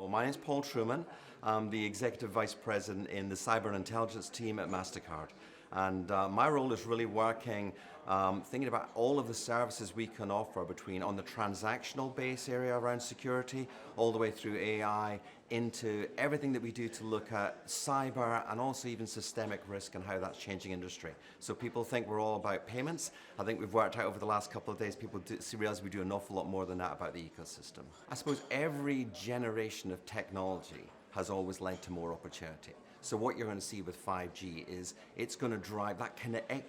Well, my name is Paul Truman. I'm the Executive Vice President in the Cyber and Intelligence team at Mastercard. And my role is really working, thinking about all of the services we can offer between on the transactional base area around security, all the way through AI, into everything that we do to look at cyber and also even systemic risk and how that's changing industry. So people think we're all about payments. I think we've worked out over the last couple of days, people realize we do an awful lot more than that about the ecosystem. I suppose every generation of technology has always led to more opportunity. So what you're going to see with 5G is it's going to drive, that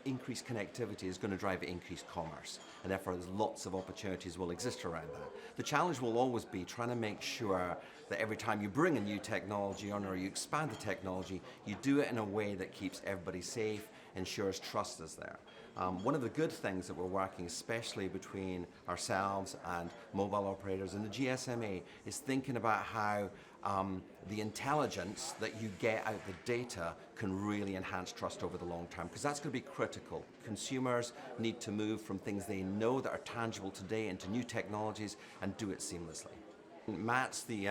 increased connectivity is going to drive increased commerce. And therefore there's lots of opportunities will exist around that. The challenge will always be trying to make sure that every time you bring a new technology on or you expand the technology, you do it in a way that keeps everybody safe, ensures trust is there. One of the good things that we're working, especially between ourselves and mobile operators and the GSMA, is thinking about how the intelligence that you get out the data can really enhance trust over the long term, because that's going to be critical. Consumers need to move from things they know that are tangible today into new technologies and do it seamlessly. Matt's the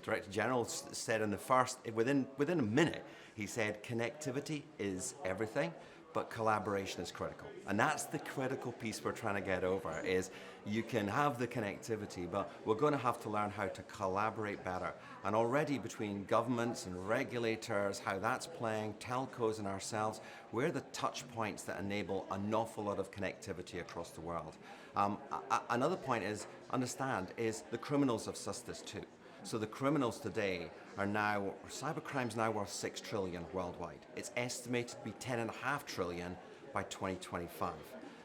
Director General said in the first, within a minute, he said connectivity is everything, but collaboration is critical. And that's the critical piece we're trying to get over, is you can have the connectivity, but we're going to have to learn how to collaborate better. And already between governments and regulators, how that's playing, telcos and ourselves, we're the touch points that enable an awful lot of connectivity across the world. Another point is, understand, is the criminals have sussed this too. So the criminals today are now, cybercrime's now worth 6 trillion worldwide. It's estimated to be 10.5 trillion by 2025.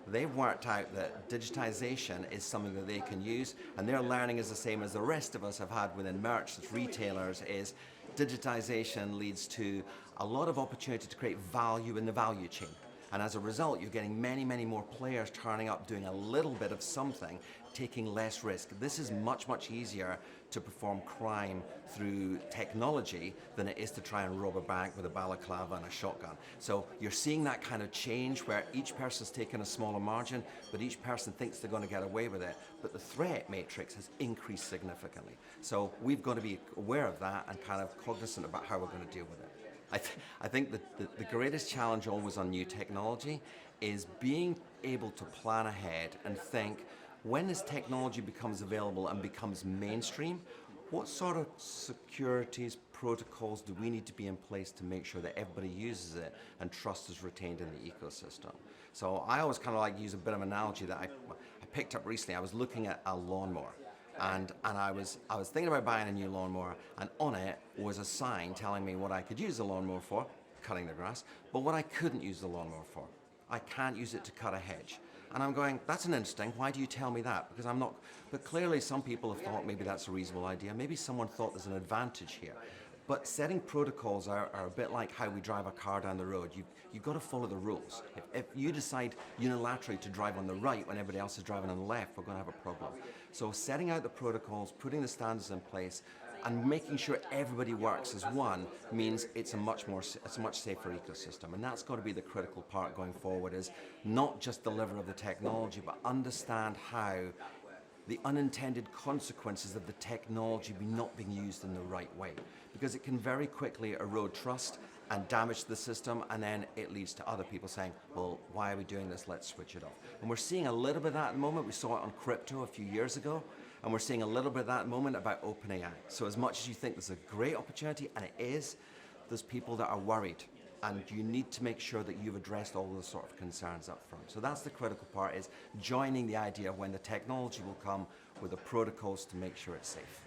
They've worked out that digitization is something that they can use, and their learning is the same as the rest of us have had within merchants, retailers, is digitization leads to a lot of opportunity to create value in the value chain. And as a result, you're getting many, many more players turning up, doing a little bit of something, taking less risk. This is much, much easier to perform crime through technology than it is to try and rob a bank with a balaclava and a shotgun. So you're seeing that kind of change where each person's taking a smaller margin, but each person thinks they're going to get away with it. But the threat matrix has increased significantly. So we've got to be aware of that and kind of cognizant about how we're going to deal with it. I think that the greatest challenge always on new technology is being able to plan ahead and think, when this technology becomes available and becomes mainstream, what sort of securities, protocols do we need to be in place to make sure that everybody uses it and trust is retained in the ecosystem? So I always kind of like use a bit of an analogy that I picked up recently. I was looking at a lawnmower. And I was thinking about buying a new lawnmower, and on it was a sign telling me what I could use the lawnmower for, cutting the grass, but what I couldn't use the lawnmower for. I can't use it to cut a hedge. And I'm going, that's an interesting, why do you tell me that? Because I'm not, but clearly some people have thought maybe that's a reasonable idea. Maybe someone thought there's an advantage here. But setting protocols are a bit like how we drive a car down the road. You've got to follow the rules. If you decide unilaterally to drive on the right when everybody else is driving on the left, we're going to have a problem. So setting out the protocols, putting the standards in place, and making sure everybody works as one means it's a much safer ecosystem. And that's got to be the critical part going forward, is not just deliver of the technology, but understand how the unintended consequences of the technology not being used in the right way. Because it can very quickly erode trust and damage the system, and then it leads to other people saying, well, why are we doing this? Let's switch it off. And we're seeing a little bit of that at the moment. We saw it on crypto a few years ago, and we're seeing a little bit of that at the moment about OpenAI. So as much as you think there's a great opportunity, and it is, there's people that are worried. And you need to make sure that you've addressed all those sort of concerns up front. So that's the critical part, is joining the idea of when the technology will come with the protocols to make sure it's safe.